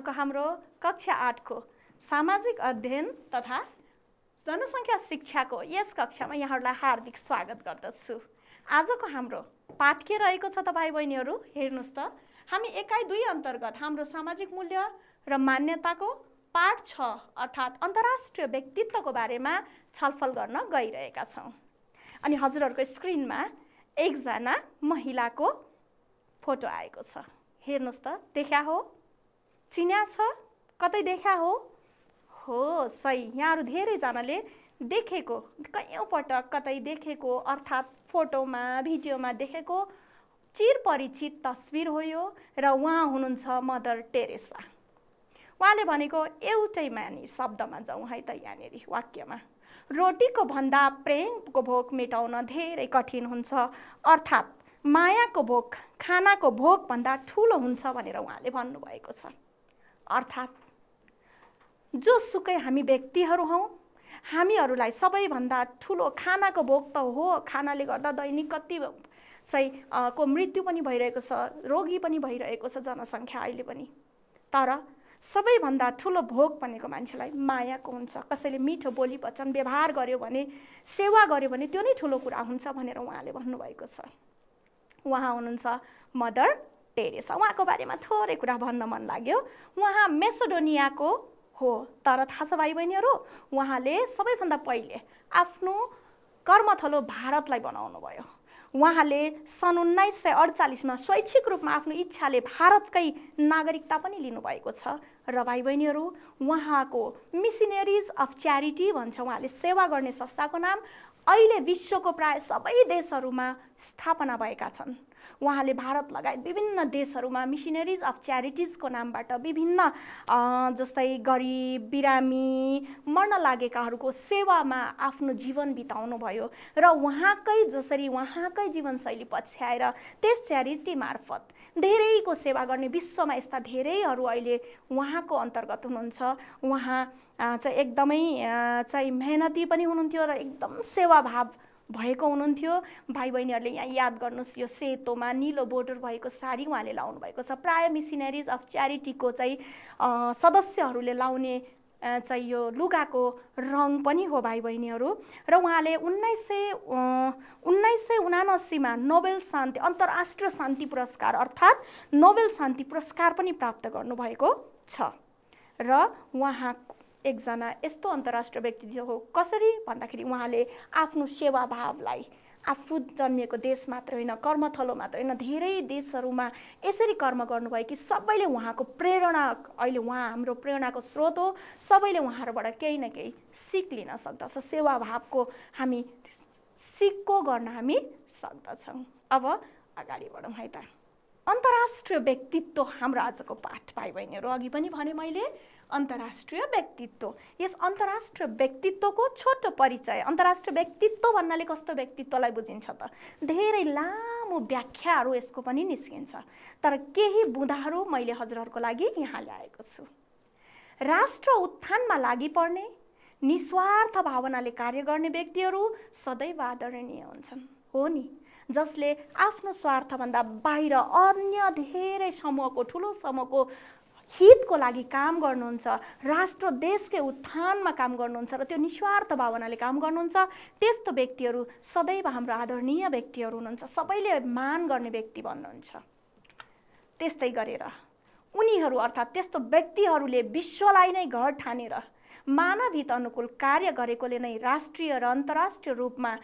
आजको हाम्रो कक्षा 8 को सामाजिक अध्ययन तथा जनसङ्ख्या शिक्षाको यस कक्षामा यहाँहरूलाई हार्दिक स्वागत गर्दछु। आजको हाम्रो पाठ के रहेको छ त भाइ बहिनीहरू, हेर्नुस् त। हामी एकाइ 2 अन्तर्गत हाम्रो सामाजिक मूल्य र मान्यताको पाठ 6 अर्थात् अन्तर्राष्ट्रिय व्यक्तित्वको बारेमा छलफल गर्न गइरहेका छौँ। अनि हजुरहरूको स्क्रिनमा एकजना महिलाको फोटो आएको छ। हेर्नुस् त, देखा हो? चिन्या छ? कतै देखा हो? हो, सही। यहाँहरू धेरैजनाले देखेको, कयौं पटक कतै देखेको अर्थात् फोटोमा भिडियोमा देखेको चिरपरिचित तस्बिर हो यो। र उहाँ हुनुहुन्छ मदर टेरेसा। उहाँले भनेको एउटै मानी शब्दमा जाउँ है त, यहाँनिर वाक्यमा, रोटीको भन्दा प्रेमको भोक मेटाउन धेरै कठिन हुन्छ, अर्थात् मायाको भोक खानाको भोक भन्दा ठुलो हुन्छ भनेर उहाँले भन्नुभएको छ। अर्थात् जोसुकै हामी व्यक्तिहरू हौँ, हामीहरूलाई सबैभन्दा ठुलो खानाको भोक त हो। खानाले गर्दा दैनिक कति को मृत्यु पनि भइरहेको छ, रोगी पनि भइरहेको छ जनसङ्ख्या अहिले पनि। तर सबैभन्दा ठुलो भोक भनेको मान्छेलाई मायाको हुन्छ। कसैले मिठो बोली वचन व्यवहार गर्यो भने, सेवा गर्यो भने त्यो नै ठुलो कुरा हुन्छ भनेर उहाँले भन्नुभएको छ। उहाँ हुनुहुन्छ मदर टेरेसा। उहाँको बारेमा थोरै कुरा भन्न मन लाग्यो। उहाँ मेसिडोनियाको हो, तर थाहा छ भाइ बहिनीहरू, उहाँले सबैभन्दा पहिले आफ्नो कर्मथलो भारतलाई बनाउनु भयो। उहाँले सन् 1948 मा स्वैच्छिक रूपमा आफ्नो इच्छाले भारतकै नागरिकता पनि लिनुभएको छ। र भाइ बहिनीहरू, उहाँको मिसनरीज अफ च्यारिटी भन्छ उहाँले सेवा गर्ने संस्थाको नाम, अहिले विश्वको प्राय सबै देशहरूमा स्थापना भएका छन्। उहाँले भारत लगायत विभिन्न देशहरूमा मिसनरीज अफ च्यारिटिजको नामबाट विभिन्न जस्तै गरिब, बिरामी, मर्न लागेकाहरूको सेवामा आफ्नो जीवन बिताउनु भयो। र उहाँकै जसरी उहाँकै जीवनशैली पछ्याएर त्यस च्यारिटी मार्फत धेरैको सेवा गर्ने, विश्वमा यस्ता धेरैहरू अहिले उहाँको अन्तर्गत हुनुहुन्छ। उहाँ चाहिँ एकदमै चाहिँ मेहनती पनि हुनुहुन्थ्यो र एकदम सेवाभाव भएको हुनुहुन्थ्यो। भाइ बहिनीहरूले यहाँ याद गर्नुहोस्, यो सेतोमा निलो बोर्डर भएको साडी उहाँले लाउनु भएको छ। प्राय मिसनरीज अफ च्यारिटीको चाहिँ सदस्यहरूले लाउने चाहिँ यो लुगाको रङ पनि हो भाइ बहिनीहरू। र उहाँले 1979 मा नोबेल शान्ति अन्तर्राष्ट्रिय शान्ति पुरस्कार अर्थात् नोबेल शान्ति पुरस्कार पनि प्राप्त गर्नुभएको छ। र उहाँ एकजना यस्तो अन्तर्राष्ट्रिय व्यक्ति हो। कसरी भन्दाखेरि उहाँले आफ्नो सेवाभावलाई आफू जन्मिएको देश मात्र होइन, कर्मथलो मात्र होइन, धेरै देशहरूमा यसरी कर्म गर्नुभयो कि सबैले उहाँको प्रेरणा, अहिले उहाँ हाम्रो प्रेरणाको स्रोत हो। सबैले उहाँहरूबाट केही न केही सिक लिन सक्दछ। सेवाभावको हामी सिक्को गर्न हामी सक्दछौँ। अब अगाडि बढौँ है त। अन्तर्राष्ट्रिय व्यक्तित्व हाम्रो आजको पाठ भाइ बहिनीहरू। अघि पनि भने मैले अन्तर्राष्ट्रिय व्यक्तित्व। यस अन्तर्राष्ट्रिय व्यक्तित्वको छोटो परिचय। अन्तर्राष्ट्रिय व्यक्तित्व भन्नाले कस्तो व्यक्तित्वलाई बुझिन्छ त? धेरै लामो व्याख्याहरू यसको पनि निस्किन्छ, तर केही बुँदाहरू मैले हजुरहरूको लागि यहाँ ल्याएको छु। राष्ट्र उत्थानमा लागि पर्ने, निस्वार्थ भावनाले कार्य गर्ने व्यक्तिहरू सदैव आदरणीय हुन्छन्। हो नि, जसले आफ्नो स्वार्थभन्दा बाहिर अन्य धेरै समूहको, ठुलो समूहको हितको लागि काम गर्नुहुन्छ, राष्ट्र देशकै उत्थानमा काम गर्नुहुन्छ र त्यो निस्वार्थ भावनाले काम गर्नुहुन्छ, त्यस्तो व्यक्तिहरू सदैव हाम्रो आदरणीय व्यक्तिहरू हुनुहुन्छ। सबैले मान गर्ने व्यक्ति भन्नुहुन्छ। त्यस्तै गरेर उनीहरू अर्थात् त्यस्तो व्यक्तिहरूले विश्वलाई नै घर ठानेर मानव हित अनुकूल कार्य गरेकोले नै राष्ट्रिय र अन्तर्राष्ट्रिय रूपमा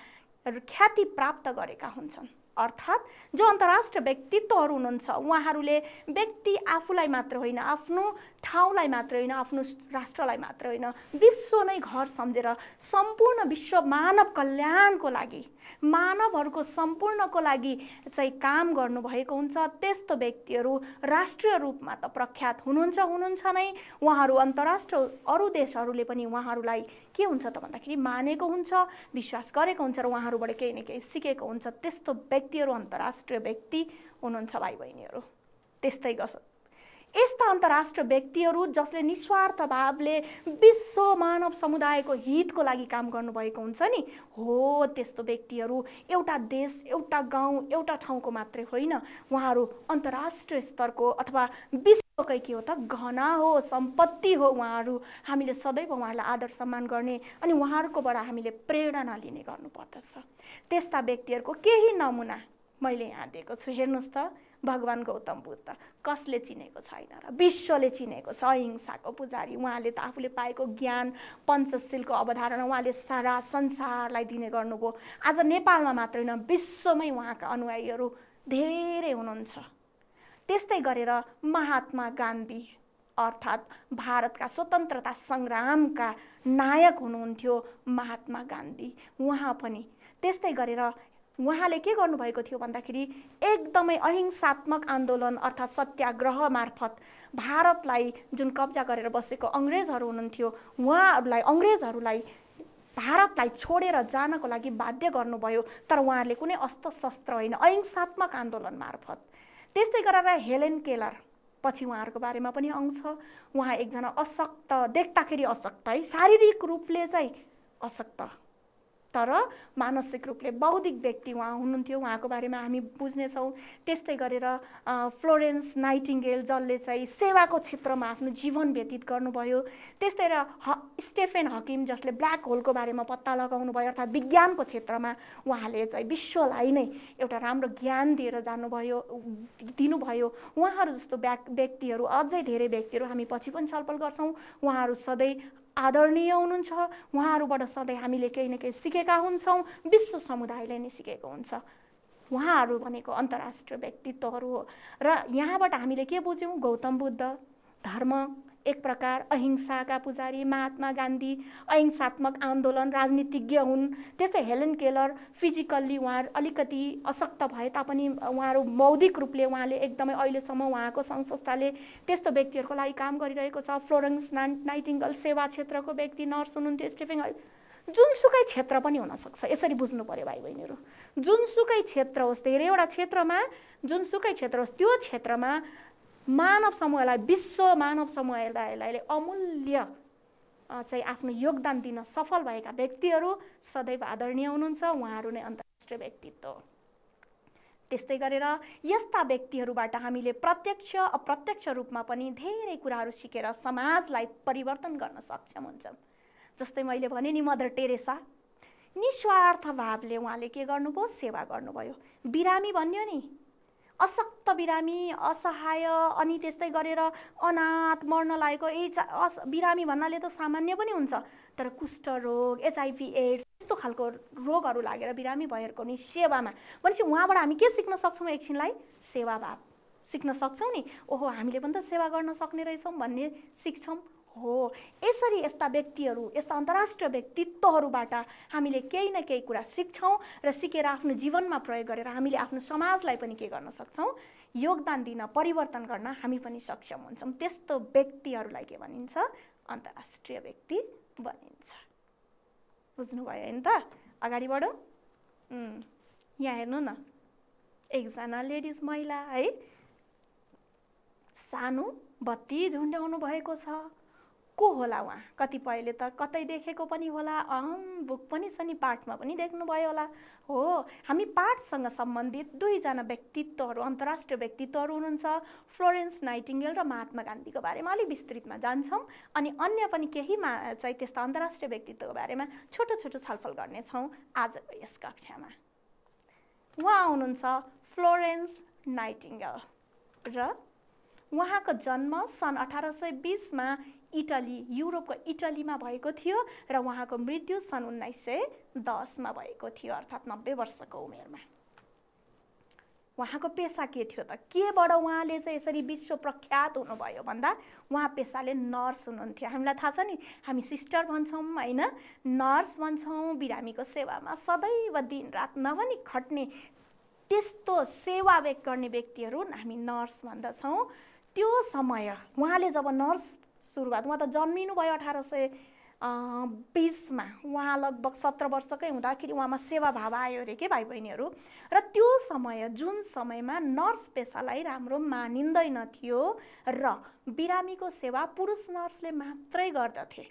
ख्याति प्राप्त गरेका हुन्छन्। अर्थात् जो अन्तर्राष्ट्रिय व्यक्तित्वहरू हुनुहुन्छ, उहाँहरूले व्यक्ति आफूलाई मात्र होइन, आफ्नो ठाउँलाई मात्र होइन, आफ्नो राष्ट्रलाई मात्र होइन, विश्व नै घर सम्झेर सम्पूर्ण विश्व मानव कल्याणको लागि, मानवहरूको सम्पूर्णको लागि चाहिँ काम गर्नुभएको हुन्छ। त्यस्तो व्यक्तिहरू राष्ट्रिय रूपमा त प्रख्यात हुनुहुन्छ नै। उहाँहरू अन्तर्राष्ट्रिय अरू देशहरूले पनि उहाँहरूलाई के हुन्छ त भन्दाखेरि मानेको हुन्छ, विश्वास गरेको हुन्छ र उहाँहरूबाट केही न केही सिकेको हुन्छ। त्यस्तो व्यक्तिहरू अन्तर्राष्ट्रिय व्यक्ति हुनुहुन्छ भाइ बहिनीहरू। त्यस्तै यस्ता अन्तर्राष्ट्रिय व्यक्तिहरू जसले निस्वार्थ भावले विश्व मानव समुदायको हितको लागि काम गर्नुभएको हुन्छ नि, हो त्यस्तो व्यक्तिहरू एउटा देश, एउटा गाउँ, एउटा ठाउँको मात्रै होइन, उहाँहरू अन्तर्राष्ट्रिय स्तरको अथवा विश्व के हो त गहना हो, सम्पत्ति हो उहाँहरू। हामीले सदैव उहाँहरूलाई आदर सम्मान गर्ने अनि उहाँहरूकोबाट हामीले प्रेरणा लिने गर्नुपर्दछ। त्यस्ता व्यक्तिहरूको केही नमुना मैले यहाँ दिएको छु। हेर्नुहोस् त, भगवान गौतम बुद्ध कसले चिनेको छैन र? विश्वले चिनेको छ। अहिंसाको पुजारी उहाँले त आफूले पाएको ज्ञान, पञ्चशीलको अवधारणा उहाँले सारा संसारलाई दिने गर्नुभयो। आज नेपालमा मात्रै होइन, विश्वमै उहाँका अनुयायीहरू धेरै हुनुहुन्छ। त्यस्तै गरेर महात्मा गान्धी अर्थात् भारतका स्वतन्त्रता सङ्ग्रामका नायक हुनुहुन्थ्यो महात्मा गान्धी। उहाँ पनि त्यस्तै गरेर उहाँले के गर्नुभएको थियो भन्दाखेरि एकदमै अहिंसात्मक आन्दोलन अर्थात् सत्याग्रह मार्फत भारतलाई जुन कब्जा गरेर बसेको अङ्ग्रेजहरू हुनुहुन्थ्यो अङ्ग्रेजहरूलाई भारतलाई छोडेर जानको लागि बाध्य गर्नुभयो। तर उहाँहरूले कुनै अस्त्र शस्त्र होइन, अहिंसात्मक आन्दोलन मार्फत। त्यस्तै गरेर हेलेन केलर, पछि उहाँहरूको बारेमा पनि आउँछ। उहाँ एकजना अशक्त, देख्दाखेरि अशक्त है, शारीरिक रूपले चाहिँ अशक्त तर मानसिक रूपले बौद्धिक व्यक्ति उहाँ हुनुहुन्थ्यो। उहाँको बारेमा हामी बुझ्नेछौँ। त्यस्तै गरेर फ्लोरेन्स नाइटिङ्गेल जसले चाहिँ सेवाको क्षेत्रमा आफ्नो जीवन व्यतीत गर्नुभयो। त्यस्तै गरेर स्टेफेन हकिम जसले ब्ल्याक होलको बारेमा पत्ता लगाउनु भयो अर्थात् विज्ञानको क्षेत्रमा उहाँले चाहिँ विश्वलाई नै एउटा राम्रो ज्ञान दिनुभयो। उहाँहरू जस्तो व्यक्तिहरू, अझै धेरै व्यक्तिहरू हामी पछि पनि छलफल गर्छौँ। उहाँहरू सधैँ आदरणीय हुनुहुन्छ। उहाँहरूबाट सधैँ हामीले केही न केही सिकेका हुन्छौँ, विश्व समुदायले नै सिकेको हुन्छ। उहाँहरू भनेको अन्तर्राष्ट्रिय व्यक्तित्वहरू हो। र यहाँबाट हामीले के बुझ्यौँ? गौतम बुद्ध धर्म एक प्रकार, अहिंसाका पुजारी महात्मा गान्धी अहिंसात्मक आन्दोलन राजनीतिज्ञ हुन्। त्यस्तै हेलेन केलर फिजिकल्ली उहाँ अलिकति अशक्त भए तापनि उहाँहरू बौद्धिक रूपले उहाँले एकदमै अहिलेसम्म उहाँको सङ्घ संस्थाले त्यस्तो व्यक्तिहरूको लागि काम गरिरहेको छ। फ्लोरेन्स नाइटिङ्गेल सेवा क्षेत्रको व्यक्ति, नर्स हुनुहुन्थ्यो। स्टेफेन जुनसुकै क्षेत्र पनि हुनसक्छ, यसरी बुझ्नु पर्यो भाइ बहिनीहरू। जुनसुकै क्षेत्र होस्, धेरैवटा क्षेत्रमा जुनसुकै क्षेत्र होस्, त्यो क्षेत्रमा मानव समूहलाई, विश्व मानव समुदायलाई अमूल्य चाहिँ आफ्नो योगदान दिन सफल भएका व्यक्तिहरू सदैव आदरणीय हुनुहुन्छ। उहाँहरू नै अन्तर्राष्ट्रिय व्यक्तित्व हो। त्यस्तै गरेर यस्ता व्यक्तिहरूबाट हामीले प्रत्यक्ष अप्रत्यक्ष रूपमा पनि धेरै कुराहरू सिकेर समाजलाई परिवर्तन गर्न सक्षम हुन्छौँ। जस्तै मैले भने नि, मदर टेरेसा निस्वार्थ भावले उहाँले के गर्नुभयो? सेवा गर्नुभयो। बिरामी भन्यो नि, अशक्त बिरामी, असहाय, अनि त्यस्तै गरेर अनाथ, मर्न लागेको बिरामी भन्नाले त सामान्य पनि हुन्छ, तर कुष्ठरोग, HIV एड्स यस्तो खालको रोगहरू लागेर बिरामी भइरहेको नि सेवामा भनेपछि उहाँबाट हामी के सिक्न सक्छौँ? एकछिनलाई सेवाभाव सिक्न सक्छौँ नि। ओहो, हामीले पनि त सेवा गर्न सक्ने रहेछौँ भन्ने सिक्छौँ। हो, यसरी यस्ता व्यक्तिहरू, यस्ता अन्तर्राष्ट्रिय व्यक्तित्वहरूबाट हामीले केही न केही कुरा सिक्छौँ र सिकेर आफ्नो जीवनमा प्रयोग गरेर हामीले आफ्नो समाजलाई पनि के गर्न सक्छौँ? योगदान दिन, परिवर्तन गर्न हामी पनि सक्षम हुन्छौँ। त्यस्तो व्यक्तिहरूलाई के भनिन्छ? अन्तर्राष्ट्रिय व्यक्ति भनिन्छ। बुझ्नुभयो होइन त? अगाडि बढौँ। यहाँ हेर्नु न, एकजना लेडिज महिला है, सानो बत्ती झुन्ड्याउनु भएको छ। को होला उहाँ? कतिपयले त कतै देखेको पनि होला, बुक पनि छ नि, पाठमा पनि देख्नुभयो होला। हो, हामी पाठसँग सम्बन्धित दुईजना व्यक्तित्वहरू, अन्तर्राष्ट्रिय व्यक्तित्वहरू हुनुहुन्छ। फ्लोरेन्स नाइटिङ्गेल र महात्मा गान्धीको बारेमा अलिक विस्तृतमा जान्छौँ अनि अन्य पनि केही चाहिँ त्यस्ता अन्तर्राष्ट्रिय व्यक्तित्वको बारेमा छोटो छोटो छलफल गर्नेछौँ आजको यस कक्षामा। उहाँ हुनुहुन्छ फ्लोरेन्स नाइटिङ्गेल र उहाँको जन्म सन् 1820मा युरोपको इटलीमा भएको थियो र उहाँको मृत्यु सन् 1910मा भएको थियो, अर्थात् 90 वर्षको उमेरमा। उहाँको पेसा के थियो त? केबाट उहाँले चाहिँ यसरी विश्व प्रख्यात हुनुभयो भन्दा उहाँ पेसाले नर्स हुनुहुन्थ्यो। हामीलाई थाहा छ नि, हामी सिस्टर भन्छौँ होइन, नर्स भन्छौँ। बिरामीको सेवामा सदैव दिनरात नभनी खट्ने त्यस्तो सेवा गर्ने व्यक्तिहरू हामी नर्स भन्दछौँ। त्यो समय उहाँले जब नर्स सुरुवात, उहाँ त जन्मिनु भयो 1820मा, उहाँ लगभग 17 वर्षकै हुँदाखेरि उहाँमा सेवा भाव आयो अरे के भाइ बहिनीहरू। र त्यो समय, जुन समयमा नर्स पेसालाई राम्रो मानिँदैन थियो र बिरामीको सेवा पुरुष नर्सले मात्रै गर्दथे,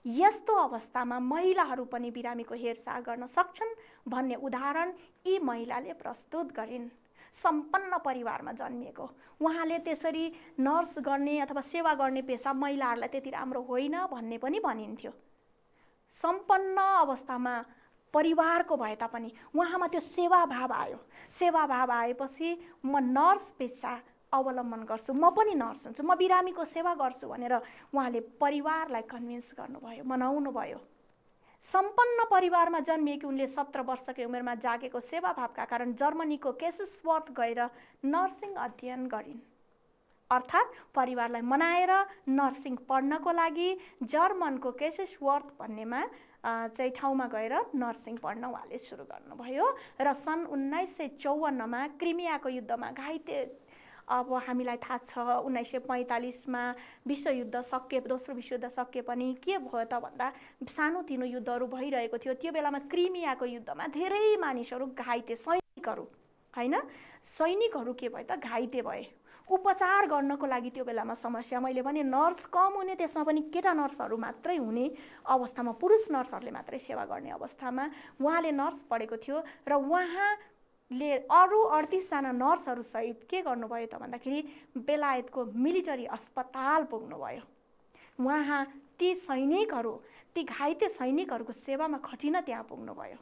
यस्तो अवस्थामा महिलाहरू पनि बिरामीको हेरचाह गर्न सक्छन् भन्ने उदाहरण यी महिलाले प्रस्तुत गरिन्। सम्पन्न परिवारमा जन्मिएको। उहाँले त्यसरी नर्स गर्ने अथवा सेवा गर्ने पेसा महिलाहरूलाई त्यति राम्रो होइन भन्ने पनि भनिन्थ्यो। सम्पन्न अवस्थामा परिवारको भए तापनि उहाँमा त्यो सेवाभाव आयो। सेवाभाव आएपछि म नर्स पेसा अवलम्बन गर्छु, म पनि नर्स हुन्छु, म बिरामीको सेवा गर्छु भनेर उहाँले परिवारलाई कन्भिन्स गर्नुभयो, मनाउनु भयो। सम्पन्न परिवारमा जन्मिएकी उनले 17 वर्षकै उमेरमा जागेको सेवाभावका कारण जर्मनीको केसेसवर्थ गएर नर्सिङ अध्ययन गरिन्। अर्थात् परिवारलाई मनाएर नर्सिङ पढ्नको लागि जर्मनको केसेसवर्थ भन्नेमा चाहिँ ठाउँमा गएर नर्सिङ पढ्न उहाँले सुरु गर्नुभयो र सन् 1954मा क्रिमियाको युद्धमा घाइते, अब हामीलाई थाहा छ 1945मा विश्वयुद्ध सके, दोस्रो विश्वयुद्ध सके पनि के भयो त भन्दा सानोतिनो युद्धहरू भइरहेको थियो। त्यो बेलामा क्रिमियाको युद्धमा धेरै मानिसहरू घाइते, सैनिकहरू हैन, सैनिकहरू के भयो त घाइते भए। उपचार गर्नको लागि त्यो बेलामा समस्या, मैले भने नर्स कम हुने, त्यसमा पनि केटा नर्सहरू मात्रै हुने अवस्थामा, पुरुष नर्सहरूले मात्रै सेवा गर्ने अवस्थामा उहाँले नर्स पढेको थियो र उहाँले अरू 38 जना नर्सहरू सहित के गर्नुभयो त भन्दाखेरि बेलायतको मिलिटरी अस्पताल पुग्नुभयो। उहाँ ती सैनिकहरू, ती घाइते सैनिकहरूको सेवामा खटिन त्यहाँ पुग्नुभयो।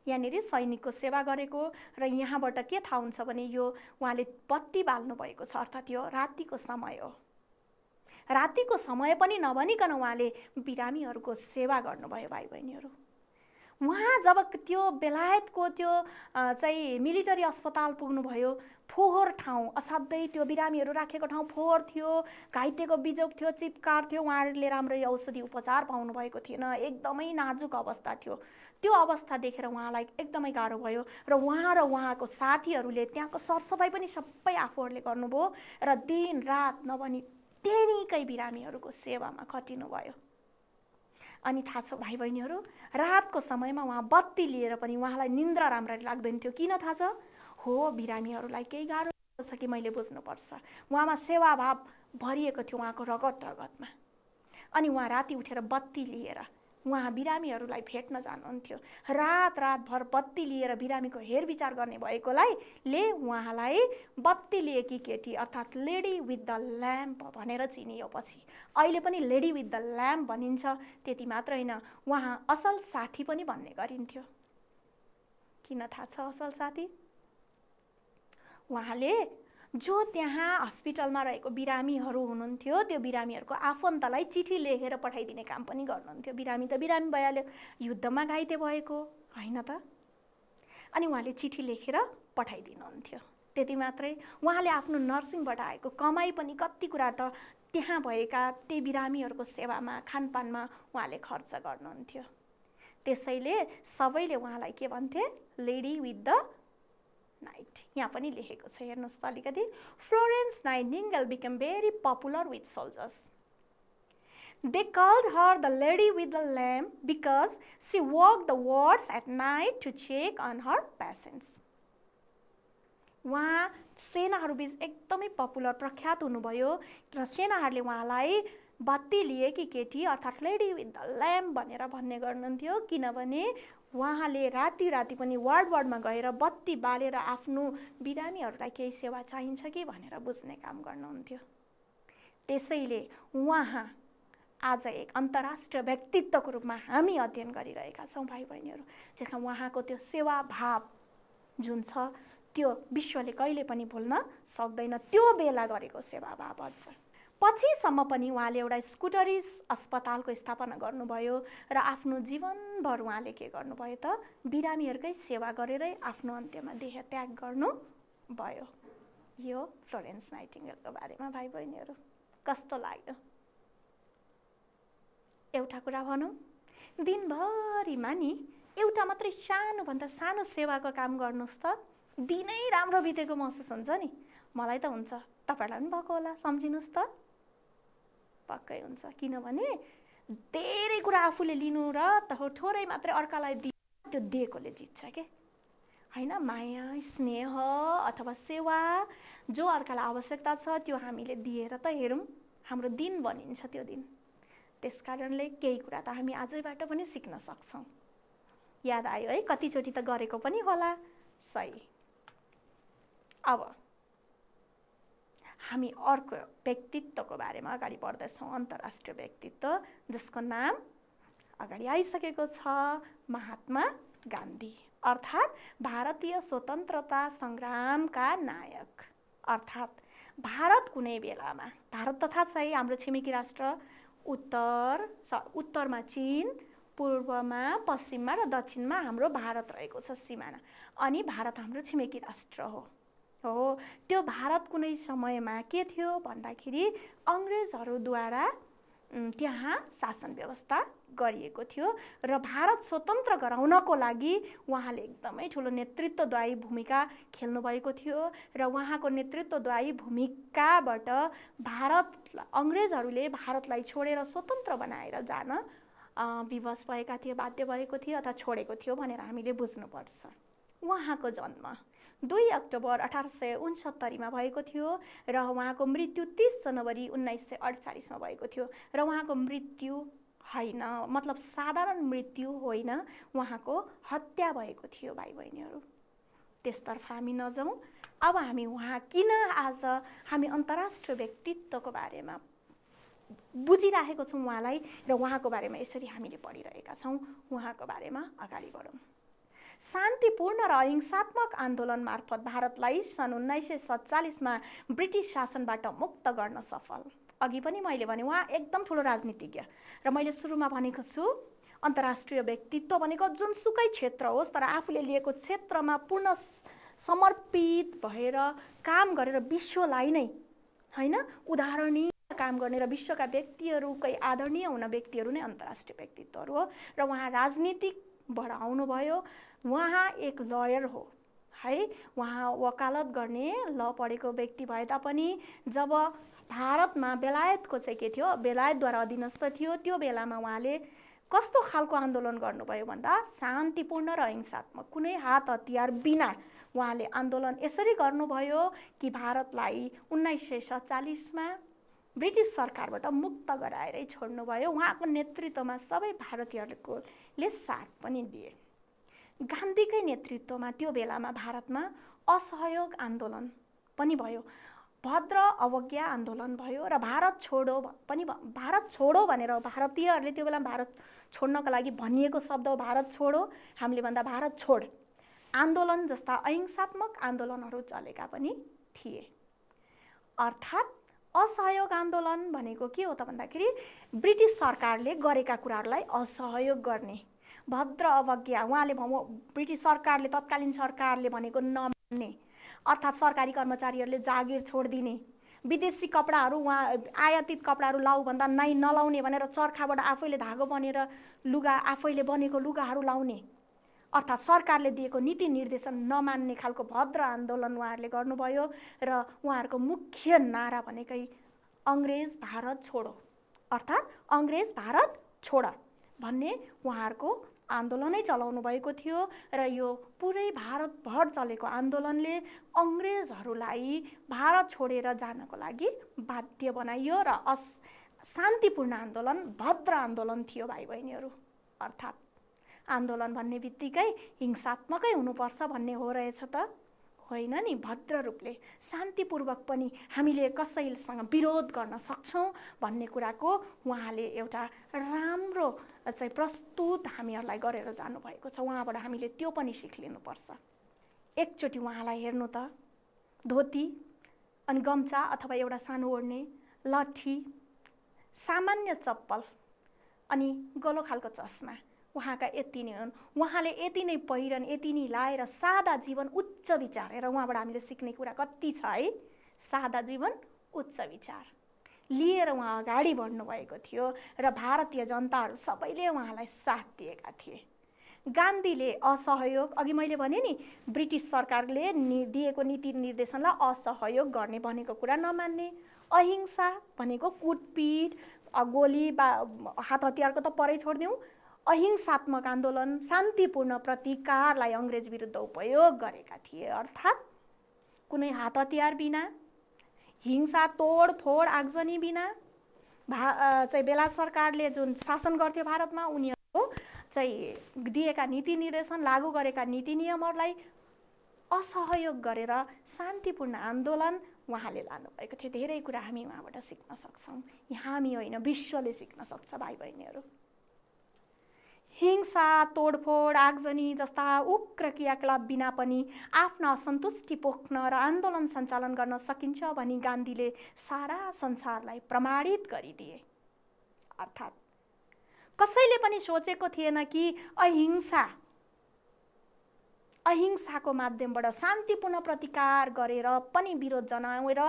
यहाँनिर सैनिकको सेवा गरेको र यहाँबाट के थाहा हुन्छ भने यो उहाँले बत्ती बाल्नु भएको छ, अर्थात् यो रातिको समय हो। रातिको समय पनि नभनिकन उहाँले बिरामीहरूको सेवा गर्नुभयो। भाइ बहिनीहरू, उहाँ जब त्यो बेलायतको त्यो चाहिँ मिलिटरी अस्पताल पुग्नुभयो, फोहोर ठाउँ, असाध्यै त्यो बिरामीहरू राखेको ठाउँ फोहोर थियो, घाइतेको बिजोग थियो, चित्कार थियो, उहाँहरूले राम्ररी औषधि उपचार पाउनु भएको थिएन, एकदमै नाजुक अवस्था थियो। त्यो अवस्था देखेर उहाँलाई एकदमै गाह्रो भयो र उहाँको साथीहरूले त्यहाँको सरसफाइ पनि सबै आफूहरूले गर्नुभयो र दिन रात नभनी त्यहीकै बिरामीहरूको सेवामा खटिनुभयो। अनि थाहा छ भाइ बहिनीहरू, रातको समयमा उहाँ बत्ती लिएर पनि उहाँलाई निन्द्रा राम्ररी लाग्दैन थियो। किन थाहा छ? हो, बिरामीहरूलाई केही गाह्रो छ कि मैले बुझ्नुपर्छ। उहाँमा सेवाभाव भरिएको थियो उहाँको रगत रगतमा। अनि उहाँ राति उठेर बत्ती लिएर उहाँ बिरामीहरूलाई भेट्न जानुहुन्थ्यो। रात रातभर बत्ती लिएर बिरामीको हेरविचार गर्ने भएकोले उहाँलाई बत्ती लिएकी केटी अर्थात् लेडी विथ द ल्याम्प भनेर चिनियो। पछि अहिले पनि लेडी विथ द ल्याम्प भनिन्छ। त्यति मात्र होइन, उहाँ असल साथी पनि भन्ने गरिन्थ्यो। किन थाहा छ असल साथी? उहाँले जो त्यहाँ हस्पिटलमा रहेको बिरामीहरू हुनुहुन्थ्यो, त्यो बिरामीहरूको आफन्तलाई चिठी लेखेर पठाइदिने काम पनि गर्नुहुन्थ्यो। बिरामी त बिरामी भइहाल्यो, युद्धमा घाइते भएको होइन त। अनि उहाँले चिठी लेखेर पठाइदिनुहुन्थ्यो। त्यति मात्रै, उहाँले आफ्नो नर्सिङबाट आएको कमाई पनि कति कुरा त त्यहाँ भएका ती बिरामीहरूको सेवामा, खानपानमा उहाँले खर्च गर्नुहुन्थ्यो। त्यसैले सबैले उहाँलाई के भन्थे? Lady with the night. यहाँ पनि लेखेको छ, हेर्नुहोस् त अलिकति। Florence Nightingale became very popular with soldiers. They called her the lady with the lamp because she work the wards at night to check on her patients. उहाँ सेनाहरूबीच एकदमै पपुलर, प्रख्यात हुनुभयो र सेनाहरूले उहाँलाई बत्ती लिएकी केटी अर्थात् लेडी विथ द ल्याम्प भनेर भन्ने गर्नुहुन्थ्यो। किनभने उहाँले राति राति पनि वार्डमा गएर बत्ती बालेर आफ्नो बिरामीहरूलाई केही सेवा चाहिन्छ कि भनेर बुझ्ने काम गर्नुहुन्थ्यो। त्यसैले उहाँ आज एक अन्तर्राष्ट्रिय व्यक्तित्वको रूपमा हामी अध्ययन गरिरहेका छौँ भाइ बहिनीहरू। त्यसमा उहाँको त्यो सेवा भाव जुन छ त्यो विश्वले कहिले पनि भुल्न सक्दैन। त्यो बेला गरेको सेवा भाव अझ पछिसम्म पनि उहाँले एउटा स्कुटरिस अस्पतालको स्थापना गर्नुभयो र आफ्नो जीवनभर उहाँले के गर्नुभयो त बिरामीहरूकै सेवा गरेरै आफ्नो अन्त्यमा देह त्याग गर्नुभयो। यो फ्लोरेन्स नाइटिङ्गेलको बारेमा भाइ बहिनीहरू कस्तो लाग्यो? एउटा कुरा भनौँ, दिनभरिमा नि एउटा मात्रै सानोभन्दा सानो सेवाको काम गर्नुहोस् त दिनै राम्रो बितेको महसुस हुन्छ नि। मलाई त हुन्छ, तपाईँलाई पनि भएको होला, सम्झिनुहोस् त। पक्कै हुन्छ, किनभने धेरै कुरा आफूले लिनु र थोरै मात्रै अर्कालाई दिनु, त्यो दिएकोले जित्छ के होइन। माया, स्नेह अथवा सेवा जो अर्कालाई आवश्यकता छ त्यो हामीले दिएर त हेरौँ, हाम्रो दिन बनिन्छ त्यो दिन। त्यसकारणले केही कुरा त हामी आजैबाट पनि सिक्न सक्छौँ। याद आयो है, कतिचोटि त गरेको पनि होला। सही, अब हामी अर्को व्यक्तित्वको बारेमा अगाडि बढ्दैछौँ, अन्तर्राष्ट्रिय व्यक्तित्व जसको नाम अगाडि आइसकेको छ, महात्मा गान्धी, अर्थात् भारतीय स्वतन्त्रता सङ्ग्रामका नायक। अर्थात् भारत कुनै बेलामा, भारत तथा चाहिँ हाम्रो छिमेकी राष्ट्र उत्तरमा चीन, पूर्वमा पश्चिममा र दक्षिणमा हाम्रो भारत रहेको छ सिमाना, अनि भारत हाम्रो छिमेकी राष्ट्र हो। त्यो भारत कुनै समयमा के थियो भन्दाखेरि अङ्ग्रेजहरूद्वारा त्यहाँ शासन व्यवस्था गरिएको थियो र भारत स्वतन्त्र गराउनको लागि उहाँले एकदमै ठुलो नेतृत्वदायी भूमिका खेल्नुभएको थियो र उहाँको नेतृत्वदायी भूमिकाबाट अङ्ग्रेजहरूले भारतलाई छोडेर स्वतन्त्र बनाएर जान विवश भएका थिए, बाध्य भएको थियो अथवा छोडेको थियो भनेर हामीले बुझ्नुपर्छ। उहाँको जन्म 2 अक्टोबर 1869 मा भएको थियो र उहाँको मृत्यु 30 जनवरी 1948 मा भएको थियो र उहाँको मृत्यु होइन, मतलब साधारण मृत्यु होइन, उहाँको हत्या भएको थियो भाइ बहिनीहरू। त्यसतर्फ हामी नजाउँ। अब हामी उहाँ किन आज हामी अन्तर्राष्ट्रिय व्यक्तित्वको बारेमा बुझिराखेको छौँ उहाँलाई र उहाँको बारेमा यसरी हामीले पढिरहेका छौँ, उहाँको बारेमा अगाडि बढौँ। शान्तिपूर्ण र अहिंसात्मक आन्दोलन मार्फत भारतलाई सन् 1947 मा ब्रिटिस शासनबाट मुक्त गर्न सफल। अघि पनि मैले भने उहाँ एकदम ठुलो राजनीतिज्ञ र मैले सुरुमा भनेको छु अन्तर्राष्ट्रिय व्यक्तित्व भनेको जुनसुकै क्षेत्र होस् तर आफूले लिएको क्षेत्रमा पूर्ण समर्पित भएर काम गरेर विश्वलाई नै हैन उदाहरणीय काम गर्ने र विश्वका व्यक्तिहरूकै आदरणीय हुन व्यक्तिहरू नै अन्तर्राष्ट्रिय व्यक्तित्वहरू हो र उहाँ राजनीतिकबाट आउनुभयो। उहाँ एक लयर हो है, उहाँ वकालत गर्ने ल पढेको व्यक्ति भए तापनि जब भारतमा बेलायतको चाहिँ के थियो, बेलायतद्वारा अधीनस्थ थियो, त्यो बेलामा उहाँले कस्तो खालको आन्दोलन गर्नुभयो भन्दा शान्तिपूर्ण र अहिंसात्मक, कुनै हात हतियार बिना उहाँले आन्दोलन यसरी गर्नुभयो कि भारतलाई 1947 मा ब्रिटिस सरकारबाट मुक्त गराएरै छोड्नुभयो। उहाँको नेतृत्वमा सबै भारतीयहरूले साथ पनि दिए। गान्धीकै नेतृत्वमा त्यो बेलामा भारतमा असहयोग आन्दोलन पनि भयो, भद्र अवज्ञा आन्दोलन भयो र भारत छोडो पनि, भारत छोडो भनेर भारतीयहरूले त्यो बेला भारत छोड्नको लागि भनिएको शब्द हो भारत छोडो, हामीले भन्दा भारत छोड आन्दोलन जस्ता अहिंसात्मक आन्दोलनहरू चलेका पनि थिए। अर्थात् असहयोग आन्दोलन भनेको के हो त भन्दाखेरि ब्रिटिस सरकारले गरेका कुराहरूलाई असहयोग गर्ने, भद्र अवज्ञा, उहाँले ब्रिटिस सरकारले तत्कालीन सरकारले भनेको नमान्ने, अर्थात् सरकारी कर्मचारीहरूले जागिर छोडिदिने, विदेशी कपडाहरू उहाँ आयातित कपडाहरू लाउ भन्दा नै नलाउने भनेर चर्खाबाट आफैले धागो बनेर लुगा आफैले बनेको लुगाहरू लाउने, अर्थात् सरकारले दिएको नीति निर्देशन नमान्ने खालको भद्र आन्दोलन उहाँहरूले गर्नुभयो र उहाँहरूको मुख्य नारा भनेकै अङ्ग्रेज भारत छोडो, अर्थात् अङ्ग्रेज भारत छोड भन्ने उहाँहरूको आन्दोलनै चलाउनु भएको थियो र यो पुरै भारतभर चलेको आन्दोलनले अङ्ग्रेजहरूलाई भारत छोडेर जानको लागि बाध्य बनाइयो र शान्तिपूर्ण आन्दोलन भद्र आन्दोलन थियो भाइ बहिनीहरू। अर्थात् आन्दोलन भन्ने बित्तिकै हिंसात्मकै हुनुपर्छ भन्ने हो रहेछ त होइन नि, भद्र रूपले शान्तिपूर्वक पनि हामीले कसैसँग विरोध गर्न सक्छौँ भन्ने कुराको उहाँले एउटा राम्रो चाहिँ प्रस्तुत हामीहरूलाई गरेर जानुभएको छ। उहाँबाट हामीले त्यो पनि सिख लिनुपर्छ। एकचोटि उहाँलाई हेर्नु त, धोती अनि गम्छा अथवा एउटा सानो ओढ्ने, लट्ठी, सामान्य चप्पल अनि गलो खालको चस्मा, उहाँका यति नै हुन्। उहाँले यति नै पहिरन, यति नै लाएर सादा जीवन उच्च विचार, र उहाँबाट हामीले सिक्ने कुरा कति छ है, सादा जीवन उच्च विचार लिएर उहाँ अगाडि बढ्नुभएको थियो र भारतीय जनताहरू सबैले उहाँलाई साथ दिएका थिए। गान्धीले असहयोग, अघि मैले भने नि ब्रिटिस सरकारले दिएको नीति निर्देशनलाई असहयोग गर्ने भनेको कुरा नमान्ने, अहिंसा भनेको कुटपिट, गोली हात हतियारको त परै छोडिदिउँ, अहिंसात्मक आन्दोलन, शान्तिपूर्ण प्रतिकारलाई अङ्ग्रेज विरुद्ध उपयोग गरेका थिए। अर्थात् कुनै हात हतियार बिना, हिंसा तोडफोड आगजनी बिना चाहिँ बेला सरकारले जुन शासन गर्थ्यो भारतमा, उनीहरूको चाहिँ दिएका नीति निर्देशन, लागू गरेका नीति नियमहरूलाई असहयोग गरेर शान्तिपूर्ण आन्दोलन उहाँले लानुभएको थियो। धेरै कुरा हामी उहाँबाट सिक्न सक्छौँ। हामी होइन, विश्वले सिक्न सक्छ भाइ बहिनीहरू। हिंसा, तोडफोड, आगजनी जस्ता उग्र क्रियाकलाप बिना पनि आफ्ना असन्तुष्टि पोख्न र आन्दोलन सञ्चालन गर्न सकिन्छ भनी गान्धीले सारा संसारलाई प्रमाणित गरिदिए। अर्थात् कसैले पनि सोचेको थिएन कि अहिंसाको माध्यमबाट शान्तिपूर्ण प्रतिकार गरेर पनि विरोध जनाएर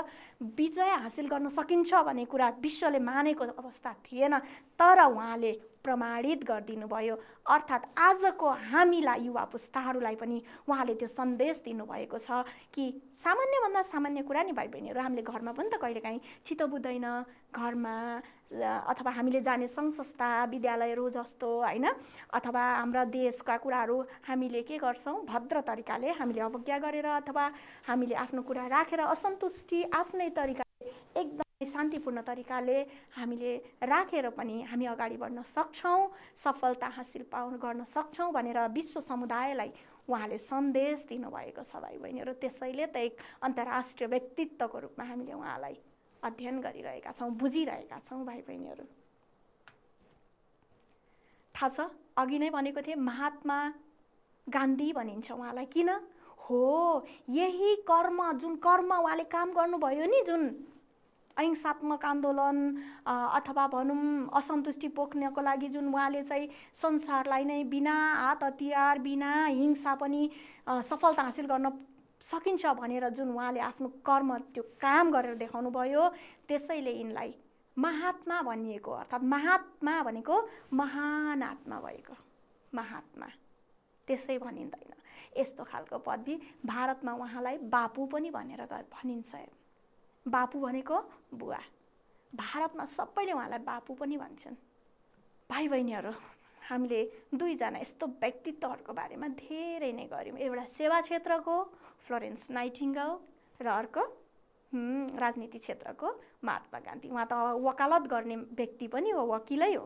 विजय हासिल गर्न सकिन्छ भन्ने कुरा विश्वले मानेको अवस्था थिएन। तर उहाँले प्रमाणित गरिदिनु भयो। अर्थात् आजको हामीलाई, युवा पुस्ताहरूलाई पनि उहाँले त्यो सन्देश दिनुभएको छ कि सामान्यभन्दा सामान्य कुरा नि भाइ बहिनीहरू, हामीले घरमा पनि त कहिलेकाहीँ चित्त बुझ्दैन, घरमा अथवा हामीले जाने सङ्घ संस्था विद्यालयहरू जस्तो होइन, अथवा हाम्रा देशका कुराहरू हामीले के गर्छौँ, भद्र तरिकाले हामीले अवज्ञा गरेर अथवा हामीले आफ्नो कुरा राखेर असन्तुष्टि आफ्नै तरिकाले एकदमै शान्तिपूर्ण तरिकाले हामीले राखेर पनि हामी अगाडि बढ्न सक्छौँ, सफलता हासिल गर्न सक्छौँ भनेर विश्व समुदायलाई उहाँले सन्देश दिनुभएको छ भाइ बहिनीहरू। त्यसैले त एक अन्तर्राष्ट्रिय व्यक्तित्वको रूपमा हामीले उहाँलाई अध्ययन गरिरहेका छौँ, बुझिरहेका छौँ भाइ बहिनीहरू। थाहा छ, अघि नै भनेको थिएँ महात्मा गान्धी भनिन्छ उहाँलाई। किन हो? यही कर्म, जुन कर्म उहाँले काम गर्नुभयो नि, जुन अहिंसात्मक आन्दोलन अथवा भनौँ असन्तुष्टि पोख्नको लागि जुन उहाँले चाहिँ संसारलाई नै बिना हात हतियार, बिना हिंसा पनि सफलता हासिल गर्न सकिन्छ भनेर जुन उहाँले आफ्नो कर्म, त्यो काम गरेर देखाउनु भयो, त्यसैले यिनलाई महात्मा भनिएको। अर्थात् महात्मा भनेको महान आत्मा भएको महात्मा, त्यसै भनिँदैन। यस्तो खालको पदवी भारतमा उहाँलाई बापु पनि भनेर भनिन्छ। बापु भनेको बुवा। भारतमा सबैले उहाँलाई बापु पनि भन्छन्। भाइ बहिनीहरू, हामीले दुईजना यस्तो व्यक्तित्वहरूको बारेमा धेरै नै गऱ्यौँ। एउटा सेवा क्षेत्रको फ्लोरेन्स नाइटिङ्गेल र अर्को राजनीति क्षेत्रको महात्मा गान्धी। उहाँ त वकालत गर्ने व्यक्ति पनि हो, वकिलै हो।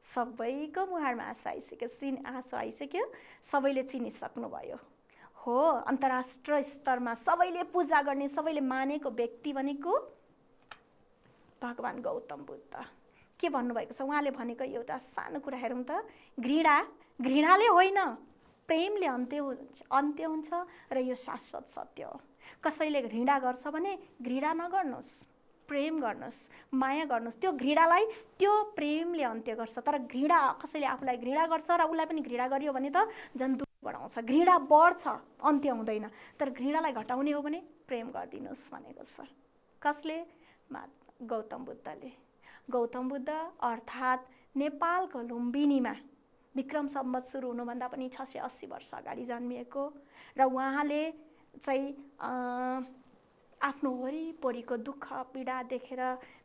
सबैको मुहारमा आँसु आइसक्यो, सबैले चिनिसक्नुभयो हो। अन्तर्राष्ट्रिय स्तरमा सबैले पूजा गर्ने, सबैले मानेको व्यक्ति भनेको भगवान् गौतम बुद्ध। के भन्नुभएको छ उहाँले? भनेको एउटा सानो कुरा हेरौँ त। घृणाले होइन, प्रेमले अन्त्य हुन्छ र यो शाश्वत सत्य हो। कसैले घृणा गर्छ भने घृणा नगर्नुहोस्, प्रेम गर्नुहोस्, माया गर्नुहोस्। त्यो घृणालाई त्यो प्रेमले अन्त्य गर्छ। तर घृणा, कसैले आफूलाई घृणा गर्छ र उसलाई पनि घृणा गरियो भने त झन् दुःख बढाउँछ। घृणा बढ्छ, अन्त्य हुँदैन। तर घृणालाई घटाउने हो भने प्रेम गरिदिनुहोस् भनेको छ। कसले? गौतम बुद्धले। गौतम बुद्ध अर्थात् नेपालको लुम्बिनीमा विक्रम सम्वत सुरु हुनुभन्दा पनि 680 वर्ष अगाडि जन्मिएको र उहाँले चाहिँ आफ्नो वरिपरिको दुःख पीडा देखेर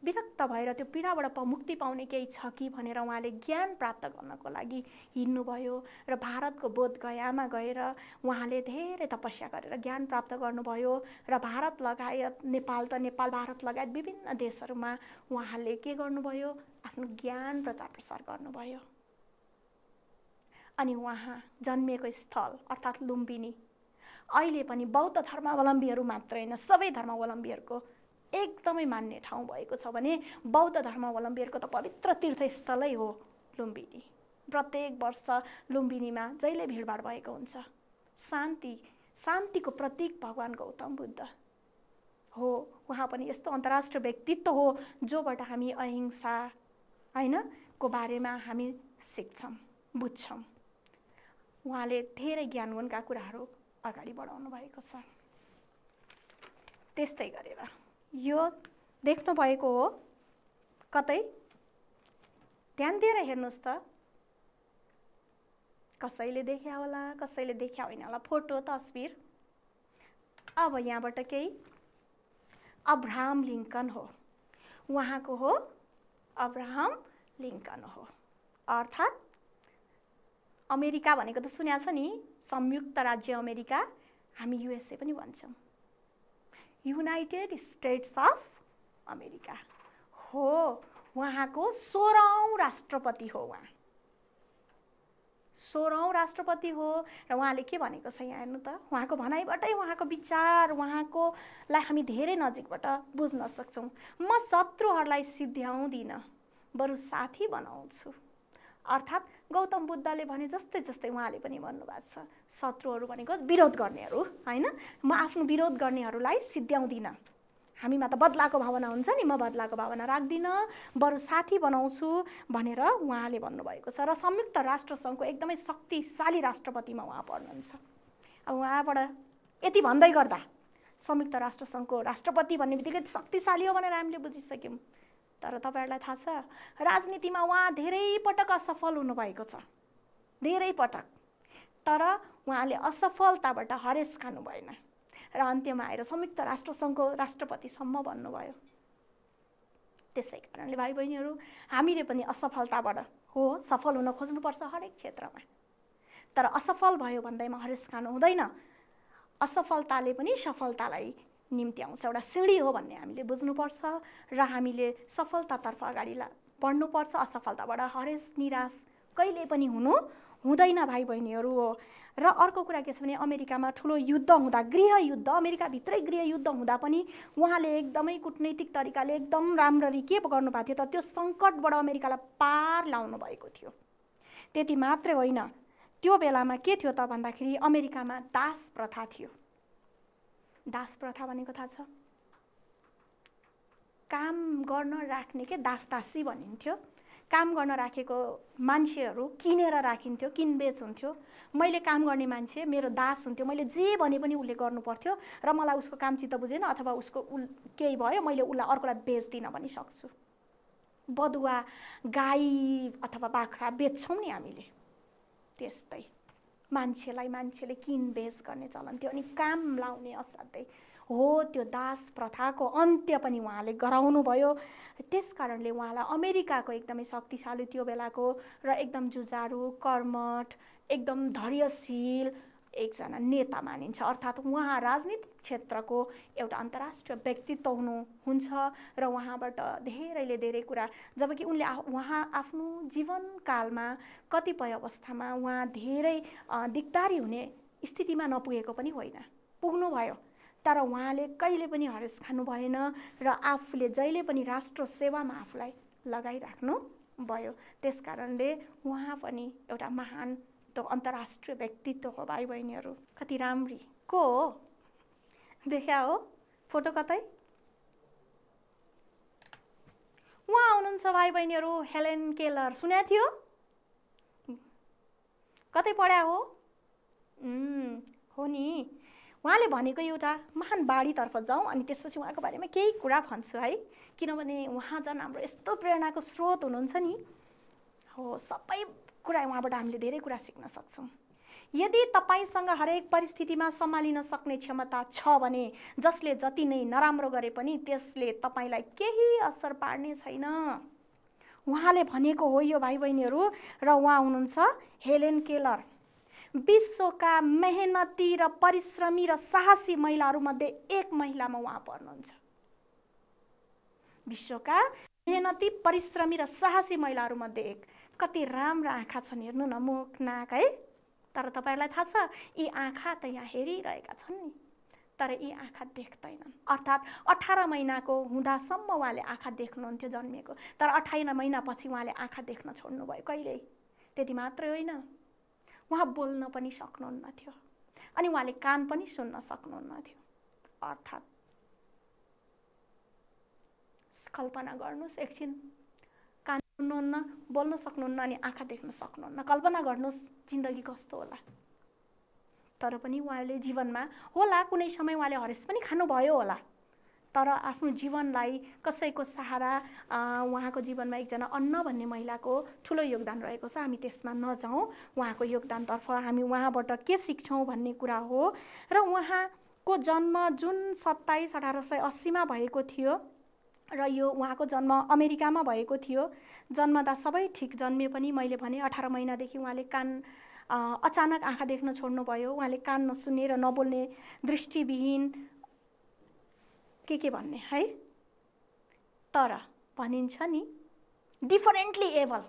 विरक्त भएर त्यो पीडाबाट मुक्ति पाउने केही छ कि भनेर उहाँले ज्ञान प्राप्त गर्नको लागि हिँड्नुभयो र भारतको बोधगयामा गएर उहाँले धेरै तपस्या गरेर ज्ञान प्राप्त गर्नुभयो र भारत लगायत नेपाल भारत लगायत विभिन्न देशहरूमा उहाँले के गर्नुभयो? आफ्नो ज्ञान प्रचार प्रसार गर्नुभयो। अनि उहाँ जन्मिएको स्थल अर्थात् लुम्बिनी अहिले पनि बौद्ध धर्मावलम्बीहरू मात्र होइन, सबै धर्मावलम्बीहरूको एकदमै मान्ने ठाउँ भएको छ भने बौद्ध धर्मावलम्बीहरूको त पवित्र तीर्थस्थलै हो लुम्बिनी। प्रत्येक वर्ष लुम्बिनीमा जहिले भिडभाड भएको हुन्छ। शान्तिको प्रतीक भगवान् गौतम बुद्ध हो। उहाँ पनि यस्तो अन्तर्राष्ट्रिय व्यक्तित्व हो जोबाट हामी अहिंसा को बारेमा हामी सिक्छौँ, बुझ्छौँ। उहाँले धेरै ज्ञानगुणका कुराहरू अगाडि बढाउनु भएको छ। त्यस्तै गरेर यो देख्नु भएको हो, कतै ध्यान दिएर हेर्नुहोस् त। कसैले देख्या होला, कसैले देख्या होइन होला, फोटो तस्बिर। अब यहाँबाट केही अब्राहम लिङ्कन हो, उहाँको हो अब्राहम लिङ्कन हो। अर्थात् अमेरिका भनेको त सुनेको छ नि, संयुक्त राज्य अमेरिका, हामी युएसए पनि भन्छौँ। युनाइटेड स्टेट्स अफ अमेरिका हो। उहाँको 16औं राष्ट्रपति हो। उहाँ 16औं राष्ट्रपति हो र उहाँले के भनेको छ यहाँ हेर्नु त, उहाँको भनाइबाटै उहाँको विचार उहाँकोलाई हामी धेरै नजिकबाट बुझ्न सक्छौँ। म शत्रुहरूलाई सिद्ध्याउँदिनँ, बरु साथी बनाउँछु। अर्थात् गौतम बुद्धले भने जस्तै जस्तै उहाँले पनि भन्नुभएको छ, शत्रुहरू भनेको विरोध गर्नेहरू होइन, म आफ्नो विरोध गर्नेहरूलाई सिद्ध्याउँदिनँ। हामीमा त बदलाको भावना हुन्छ नि, म बदलाको भावना राख्दिनँ, बरु साथी बनाउँछु भनेर उहाँले भन्नुभएको छ। र संयुक्त राष्ट्रसङ्घको एकदमै शक्तिशाली राष्ट्रपतिमा उहाँ पर्नुहुन्छ। अब उहाँबाट यति भन्दै गर्दा संयुक्त राष्ट्रसङ्घको राष्ट्रपति भन्ने बित्तिकै शक्तिशाली हो भनेर हामीले बुझिसक्यौँ। तर तपाईँहरूलाई थाहा छ, राजनीतिमा उहाँ धेरै पटक असफल हुनुभएको छ, धेरै पटक। तर उहाँले असफलताबाट हरेस खानु भएन र अन्त्यमा आएर संयुक्त राष्ट्रसङ्घको राष्ट्रपतिसम्म बन्नुभयो। त्यसै कारणले भाइ बहिनीहरू, हामीले पनि असफलताबाट हो सफल हुन खोज्नुपर्छ हरेक क्षेत्रमा। तर असफल भयो भन्दैमा हरेस खानु हुँदैन। असफलताले पनि सफलतालाई निम्ति आउँछ, एउटा सिँढी हो भन्ने हामीले बुझ्नुपर्छ र हामीले सफलतातर्फ अगाडि बढ्नुपर्छ। असफलताबाट हरेस निराश कहिले पनि हुनु हुँदैन भाइ बहिनीहरू हो। र अर्को कुरा के छ भने, अमेरिकामा ठुलो युद्ध हुँदा, गृहयुद्ध, अमेरिकाभित्रै गृहयुद्ध हुँदा पनि उहाँले एकदमै कूटनैतिक तरिकाले एकदम राम्ररी के गर्नुभएको थियो त, त्यो सङ्कटबाट अमेरिकालाई पार ल्याउनु भएको थियो। त्यति मात्रै होइन, त्यो बेलामा के थियो त भन्दाखेरि अमेरिकामा दास प्रथा थियो। दास प्रथा भनेको थाहा छ? काम गर्न राख्ने के दास-दासी भनिन्थ्यो। काम गर्न राखेको मान्छेहरू किनेर राखिन्थ्यो, किनबेच हुन्थ्यो। मैले काम गर्ने मान्छे मेरो दास हुन्थ्यो, मैले जे भने पनि उसले गर्नु पर्थ्यो र मलाई उसको काम चित्त बुझेन अथवा उसको केही भयो मैले उसलाई अर्कोलाई बेच्दिनँ पनि सक्छु। बदुवा गाई अथवा बाख्रा बेच्छौँ नि हामीले, त्यस्तै मान्छेले किनबेच गर्ने चलन थियो अनि काम लाउने असाध्यै हो। त्यो दास प्रथाको अन्त्य पनि उहाँले गराउनु भयो। त्यस कारणले उहाँलाई अमेरिकाको एकदमै शक्तिशाली त्यो बेलाको र एकदम जुझारु, कर्मठ, एकदम धैर्यशील एकजना नेता मानिन्छ। अर्थात् उहाँ राजनीतिक क्षेत्रको एउटा अन्तर्राष्ट्रिय व्यक्तित्व हुनुहुन्छ र उहाँबाट धेरै कुरा, जबकि उहाँ आफ्नो जीवनकालमा कतिपय अवस्थामा उहाँ धेरै दिक्दारी हुने स्थितिमा नपुगेको पनि होइन, पुग्नुभयो। तर उहाँले कहिले पनि हरेस खानु भएन र आफूले जहिले पनि राष्ट्र सेवामा आफूलाई लगाइराख्नु भयो। त्यस कारणले उहाँ पनि एउटा महान अन्तर्राष्ट्रिय व्यक्तित्व हो भाइ बहिनीहरू। कति राम्री को हो देखा हो फोटो कतै? उहाँ हुनुहुन्छ भाइ बहिनीहरू हेलेन केलर, सुनेको थियो? कतै पढ्या हो? हो नि। उहाँले भनेको एउटा महान बाढीतर्फ जाउँ अनि त्यसपछि उहाँको बारेमा केही कुरा भन्छु है, किनभने उहाँ झन् हाम्रो यस्तो प्रेरणाको स्रोत हुनुहुन्छ नि। हो, सबै कुरा उहाँबाट हामीले धेरै कुरा सिक्न सक्छौँ। यदि तपाईसँग हरेक परिस्थितिमा सम्हालिन सक्ने क्षमता छ भने जसले जति नै नराम्रो गरे पनि त्यसले तपाईँलाई केही असर पार्ने छैन। उहाँले भनेको हो यो भाइ बहिनीहरू। र उहाँ हुनुहुन्छ हेलेन केलर, विश्वका मेहनती र परिश्रमी र साहसी महिलाहरूमध्ये एक महिलामा उहाँ पर्नुहुन्छ। विश्वका मेहनती, परिश्रमी र साहसी महिलाहरूमध्ये एक। कति राम्रा आँखा छन् हेर्नु न, मुख, नाक है। तर तपाईँहरूलाई थाहा छ, यी आँखा त यहाँ हेरिरहेका छन् नि, तर यी आँखा देख्दैनन्। अर्थात् 18 महिनाको हुँदासम्म उहाँले आँखा देख्नुहुन्थ्यो जन्मिएको, तर 18 महिनापछि उहाँले आँखा देख्न छोड्नुभयो कहिल्यै। त्यति मात्रै होइन, उहाँ बोल्न पनि सक्नुहुन्न थियो अनि उहाँले कान पनि सुन्न सक्नुहुन्न थियो। अर्थात् कल्पना गर्नुहोस् एकछिन, कान सुन्नुहुन्न, बोल्न सक्नुहुन्न अनि आँखा देख्न सक्नुहुन्न। कल्पना गर्नुहोस् जिन्दगी कस्तो होला। तर पनि उहाँले जीवनमा होला कुनै समय उहाँले हरेस पनि खानुभयो होला, तर आफ्नो जीवनलाई कसैको सहारा, उहाँको जीवनमा एकजना अन्ना भन्ने महिलाको ठुलो योगदान रहेको छ। हामी त्यसमा नजाउँ, उहाँको योगदानतर्फ हामी उहाँबाट के सिक्छौँ भन्ने कुरा हो। र उहाँको जन्म जुन 27-1880 भएको थियो र यो उहाँको जन्म अमेरिकामा भएको थियो। जन्मदा सबै ठिक जन्मे पनि मैले भने 18 महिनादेखि उहाँले कान अचानक आँखा देख्न छोड्नुभयो। उहाँले कान नसुन्ने र नबोल्ने, दृष्टिविहीन के भन्ने है। तर भनिन्छ नि डिफरेन्टली एबल,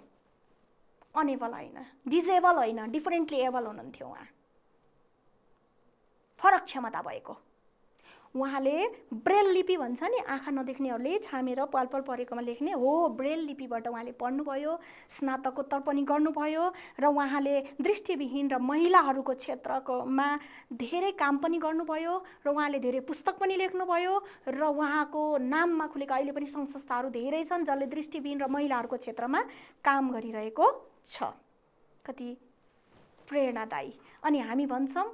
अनेबल होइन, डिजेबल होइन, डिफरेन्टली एबल हुनुहुन्थ्यो उहाँ, फरक क्षमता भएको। उहाँले ब्रेल लिपि भन्छ नि, आँखा नदेख्नेहरूले छामेर पालपाल परेकोमा लेख्ने हो, ब्रेल लिपिबाट उहाँले पढ्नुभयो, स्नातकोत्तर पनि गर्नुभयो र उहाँले दृष्टिविहीन र महिलाहरूको क्षेत्रकोमा धेरै काम पनि गर्नुभयो र उहाँले धेरै पुस्तक पनि लेख्नुभयो र उहाँको नाममा खुलेका अहिले पनि सङ्घ संस्थाहरू धेरै छन् जसले दृष्टिविहीन र महिलाहरूको क्षेत्रमा काम गरिरहेको छ। कति प्रेरणादायी। अनि हामी भन्छौँ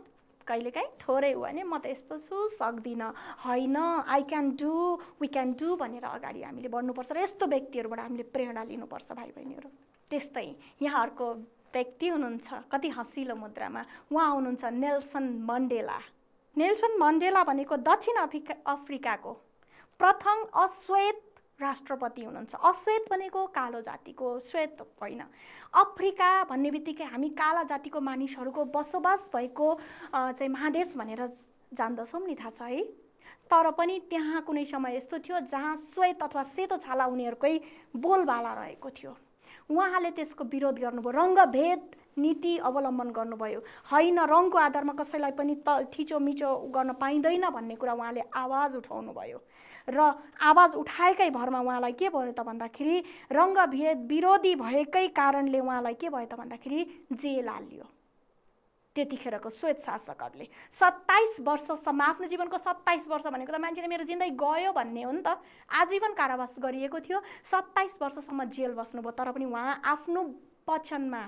कहिलेकाहीँ थोरै हो भने म त यस्तो छु सक्दिनँ, होइन I can do, we can do भनेर अगाडि हामीले बढ्नुपर्छ र यस्तो व्यक्तिहरूबाट हामीले प्रेरणा लिनुपर्छ भाइ बहिनीहरू। त्यस्तै यहाँ अर्को व्यक्ति हुनुहुन्छ कति हँसिलो मुद्रामा, उहाँ हुनुहुन्छ नेल्सन मण्डेला। नेल्सन मण्डेला भनेको दक्षिण अफ्रिकाको प्रथम अश्वेत राष्ट्रपति हुनुहुन्छ। अश्वेत भनेको कालो जातिको, श्वेत होइन। अफ्रिका भन्ने बित्तिकै हामी काला जातिको मानिसहरूको बसोबास भएको चाहिँ महादेश भनेर जान्दछौँ नि, थाहा छ है। तर पनि त्यहाँ कुनै समय यस्तो थियो जहाँ श्वेत अथवा सेतो छाला उनीहरूकै बोलबाला रहेको थियो। उहाँले त्यसको विरोध गर्नुभयो, रङ्गभेद नीति अवलम्बन गर्नुभयो, होइन रङको आधारमा कसैलाई पनि थिचोमिचो गर्न पाइँदैन भन्ने कुरा उहाँले आवाज उठाउनु भयो र आवाज उठाएकै भरमा उहाँलाई के भयो त भन्दाखेरि रङ्गभेद विरोधी भएकै कारणले उहाँलाई के भयो त भन्दाखेरि जेल हालियो त्यतिखेरको श्वेत शासकहरूले। 27 वर्षसम्म, आफ्नो जीवनको 27 वर्ष भनेको त मान्छेले मेरो जिन्दगी गयो भन्ने हो नि त, आजीवन कारावास गरिएको थियो। 27 वर्षसम्म जेल बस्नुभयो तर पनि उहाँ आफ्नो वचनमा,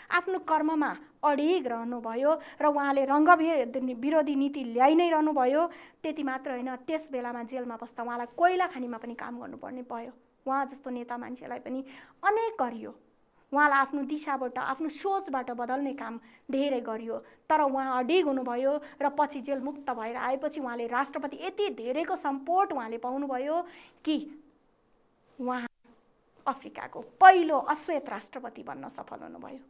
आफ्नो कर्ममा अडिग रहनुभयो र उहाँले रङ्गभेद विरोधी नीति ल्याइ नै रहनुभयो। त्यति मात्र होइन, त्यस बेलामा जेलमा बस्दा उहाँलाई कोइला खानीमा पनि काम गर्नुपर्ने भयो। उहाँ जस्तो नेता मान्छेलाई पनि अनेक गरियो, उहाँलाई आफ्नो दिशाबाट, आफ्नो सोचबाट बदल्ने काम धेरै गरियो। तर उहाँ अडिग हुनुभयो र पछि जेल मुक्त भएर आएपछि उहाँले राष्ट्रपति यति धेरैको सपोर्ट उहाँले पाउनुभयो कि उहाँ अफ्रिकाको पहिलो अश्वेत राष्ट्रपति बन्न सफल हुनुभयो।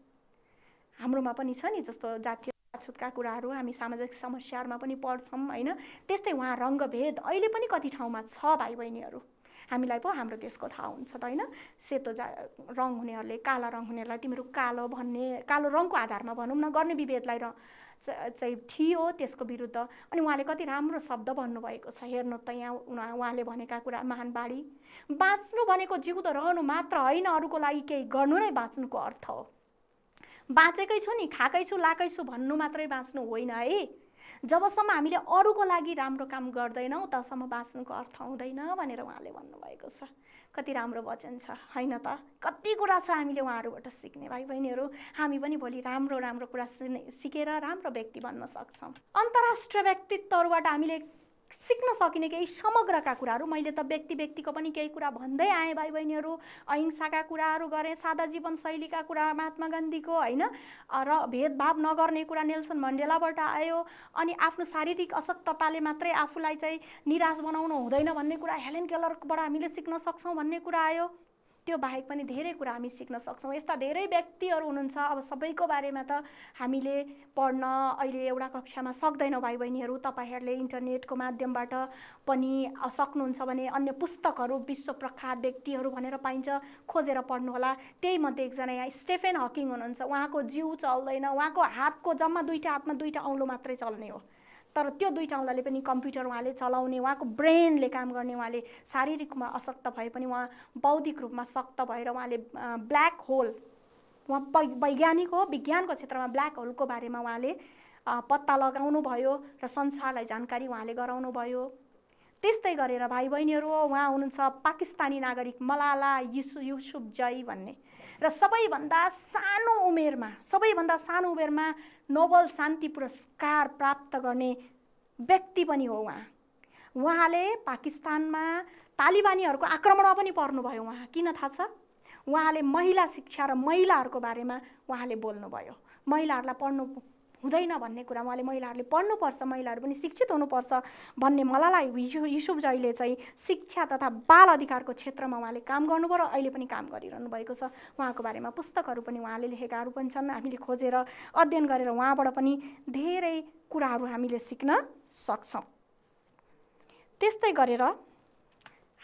हाम्रोमा पनि छ नि जस्तो जातीय छुटका कुराहरू हामी सामाजिक समस्याहरूमा पनि पढ्छौँ होइन, त्यस्तै उहाँ रङ्गभेद अहिले पनि कति ठाउँमा छ भाइ बहिनीहरू। हामीलाई पो हाम्रो देशको थाहा हुन्छ त होइन, सेतो रङ हुनेहरूले, काला रङ हुनेहरूलाई तिमीहरू कालो भन्ने, कालो रङको आधारमा भनौँ न गर्ने विभेदलाई चाहिँ थियो त्यसको विरुद्ध। अनि उहाँले कति राम्रो शब्द भन्नुभएको छ, हेर्नु त यहाँ उहाँले भनेका कुरा महान बाढी। बाँच्नु भनेको जिउँदो रहनु मात्र होइन, अरूको लागि केही गर्नु नै बाँच्नुको अर्थ हो। बाँचेकै छु नि, खाएकै छु, लाएकै छु भन्नु मात्रै बाँच्नु होइन है। जबसम्म हामीले अरूको लागि राम्रो काम गर्दैनौँ तबसम्म बाँच्नुको अर्थ हुँदैन भनेर उहाँले भन्नुभएको छ। कति राम्रो वचन छ होइन त, कति कुरा छ हामीले उहाँहरूबाट सिक्ने भाइ बहिनीहरू। हामी पनि भोलि राम्रो राम्रो कुरा सिकेर राम्रो व्यक्ति बन्न सक्छौँ। अन्तर्राष्ट्रिय व्यक्तित्वहरूबाट हामीले सिक्न सकिने केही समग्रका कुराहरू, मैले त व्यक्तिको पनि केही कुरा भन्दै आएँ भाइ बहिनीहरू। अहिंसाका कुराहरू गरेँ, सादा जीवनशैलीका कुरा महात्मा गान्धीको होइन, र भेदभाव नगर्ने कुरा नेल्सन मण्डेलाबाट आयो। अनि आफ्नो शारीरिक अशक्तताले मात्रै आफूलाई चाहिँ निराश बनाउनु हुँदैन भन्ने कुरा हेलेन केलरबाट हामीले सिक्न सक्छौँ भन्ने कुरा आयो। त्यो बाहेक पनि धेरै कुरा हामी सिक्न सक्छौँ। यस्ता धेरै व्यक्तिहरू हुनुहुन्छ, अब सबैको बारेमा त हामीले पढ्न अहिले एउटा कक्षामा सक्दैनौँ भाइ बहिनीहरू। तपाईँहरूले इन्टरनेटको माध्यमबाट पनि सक्नुहुन्छ भने अन्य पुस्तकहरू विश्व प्रख्यात व्यक्तिहरू भनेर पाइन्छ, खोजेर पढ्नुहोला। त्यही मध्ये एकजना यहाँ स्टेफेन हकिङ हुनुहुन्छ, उहाँको जिउ चल्दैन, उहाँको हातको जम्मा दुईवटा हातमा दुईवटा औँलो मात्रै चल्ने हो, तर त्यो दुईवटा औँलाले पनि कम्प्युटर उहाँले चलाउने, उहाँको ब्रेनले काम गर्ने। उहाँले शारीरिक रूपमा अशक्त भए पनि उहाँ बौद्धिक रूपमा शक्त भएर उहाँले ब्ल्याक होल, उहाँ वैज्ञानिक हो, विज्ञानको क्षेत्रमा ब्ल्याक होलको बारेमा उहाँले पत्ता लगाउनु भयो र संसारलाई जानकारी उहाँले गराउनु भयो। त्यस्तै गरेर भाइ बहिनीहरू उहाँ हुनुहुन्छ पाकिस्तानी नागरिक मलाला युसुफजई भन्ने, र सबैभन्दा सानो उमेरमा नोबल शान्ति पुरस्कार प्राप्त गर्ने व्यक्ति पनि हो उहाँ। उहाँले पाकिस्तानमा तालिबानीहरूको आक्रमणमा पनि पर्नुभयो। उहाँ किन थाहा छ? उहाँले महिला शिक्षा र महिलाहरूको बारेमा उहाँले बोल्नुभयो। महिलाहरूलाई पढ्नु हुँदैन भन्ने कुरा उहाँले महिलाहरूले पढ्नुपर्छ, महिलाहरू पनि शिक्षित हुनुपर्छ भन्ने मलाला युसुफजईले चाहिँ शिक्षा तथा बाल अधिकारको क्षेत्रमा उहाँले काम गर्नुभयो र अहिले पनि काम गरिरहनु भएको छ। उहाँको बारेमा पुस्तकहरू पनि उहाँले लेखेकाहरू पनि छन्, हामीले खोजेर अध्ययन गरेर उहाँबाट पनि धेरै कुराहरू हामीले सिक्न सक्छौँ। त्यस्तै गरेर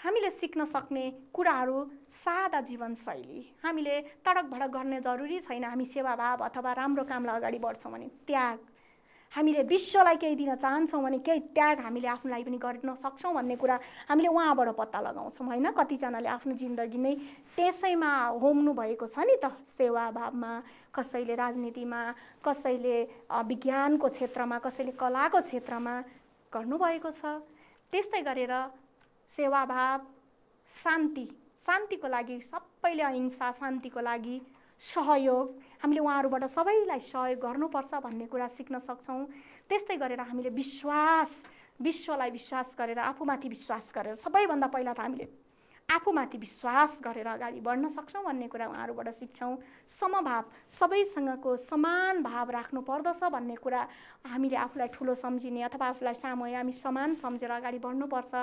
हामीले सिक्न सक्ने कुराहरू सादा जीवनशैली। हामीले तडक भडक गर्ने जरुरी छैन। हामी सेवाभाव अथवा राम्रो कामलाई अगाडि बढ्छौँ भने त्याग, हामीले विश्वलाई केही दिन चाहन्छौँ भने केही त्याग हामीले आफ्नोलाई पनि गर्न सक्छौँ भन्ने कुरा हामीले उहाँबाट पत्ता लगाउँछौँ होइन। कतिजनाले आफ्नो जिन्दगी नै त्यसैमा होम्नु भएको छ नि त, सेवाभावमा, कसैले राजनीतिमा, कसैले विज्ञानको क्षेत्रमा, कसैले कलाको क्षेत्रमा गर्नुभएको छ। त्यस्तै गरेर सेवाभाव, शान्तिको लागि सबैले अहिंसा, शान्तिको लागि सहयोग, हामीले उहाँहरूबाट सबैलाई सहयोग गर्नुपर्छ भन्ने कुरा सिक्न सक्छौँ। त्यस्तै गरेर हामीले विश्वलाई विश्वास गरेर, आफूमाथि विश्वास गरेर, सबैभन्दा पहिला त हामीले आफूमाथि विश्वास गरेर अगाडि बढ्न सक्छौँ भन्ने कुरा उहाँहरूबाट सिक्छौँ। समभाव, सबैसँगको समान भाव राख्नु पर्दछ भन्ने कुरा हामीले आफूलाई ठुलो सम्झिने अथवा आफूलाई सामु हामी समान सम्झेर अगाडि बढ्नुपर्छ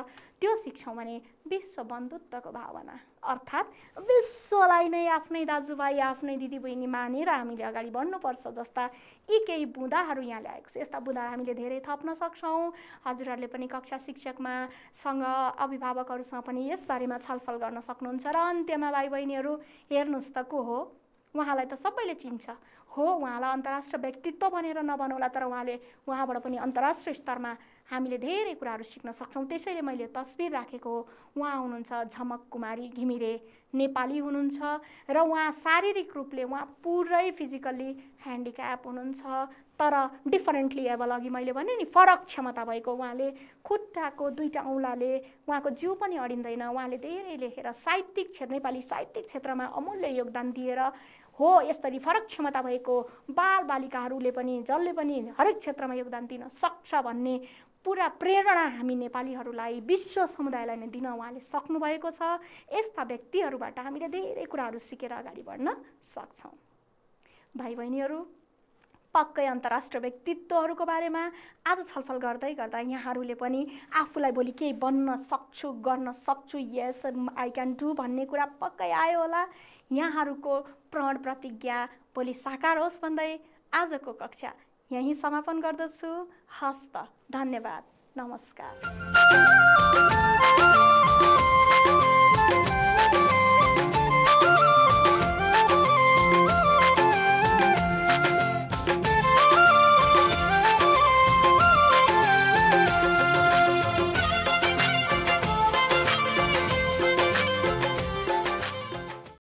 त्यो सिक्छौँ भने विश्व बन्धुत्वको भावना, अर्थात् विश्वलाई नै आफ्नै दाजुभाइ, आफ्नै दिदीबहिनी मानेर हामीले अगाडि बढ्नुपर्छ जस्ता यी केही बुँदाहरू यहाँ ल्याएको छ। यस्ता बुँदा हामीले धेरै थप्न सक्छौँ। हजुरहरूले पनि कक्षा शिक्षकमा सँग, अभिभावकहरूसँग पनि यसबारेमा छलफल गर्न सक्नुहुन्छ। र अन्त्यमा भाइ बहिनीहरू हेर्नुहोस् त, को हो उहाँलाई त सबैले चिन्छ हो, उहाँलाई अन्तर्राष्ट्रिय व्यक्तित्व भनेर नभनौँला, तर उहाँबाट पनि अन्तर्राष्ट्रिय स्तरमा हामीले धेरै कुराहरू सिक्न सक्छौँ। त्यसैले मैले तस्बिर राखेको हो। उहाँ हुनुहुन्छ झमक कुमारी घिमिरे, नेपाली हुनुहुन्छ र उहाँ शारीरिक रूपले उहाँ पुरै फिजिकल्ली ह्यान्डिक्याप हुनुहुन्छ, तर डिफरेन्टली एबल, अघि मैले भने नि फरक क्षमता भएको। उहाँले खुट्टाको दुईटा औँलाले उहाँको जिउ पनि अडिँदैन। उहाँले धेरै लेखेर नेपाली साहित्यिक क्षेत्रमा अमूल्य योगदान दिएर हो, यसरी फरक क्षमता भएको बालबालिकाहरूले पनि, जसले पनि हरेक क्षेत्रमा योगदान दिन सक्छ भन्ने पुरा प्रेरणा हामी नेपालीहरूलाई, विश्व समुदायलाई नै दिन उहाँले सक्नुभएको छ। यस्ता व्यक्तिहरूबाट हामीले धेरै कुराहरू सिकेर अगाडि बढ्न सक्छौँ। भाइ बहिनीहरू, पक्कै अन्तर्राष्ट्रिय व्यक्तित्वहरूको बारेमा आज छलफल गर्दै गर्दा यहाँहरूले पनि आफूलाई भोलि केही बन्न सक्छु, गर्न सक्छु, यस आई क्यान डु भन्ने कुरा पक्कै आयो होला। यहाँहरूको प्रण प्रतिज्ञा भोलि साकार होस् भन्दै आजको कक्षा यहीँ समापन गर्दछु। हस्त, धन्यवाद, नमस्कार।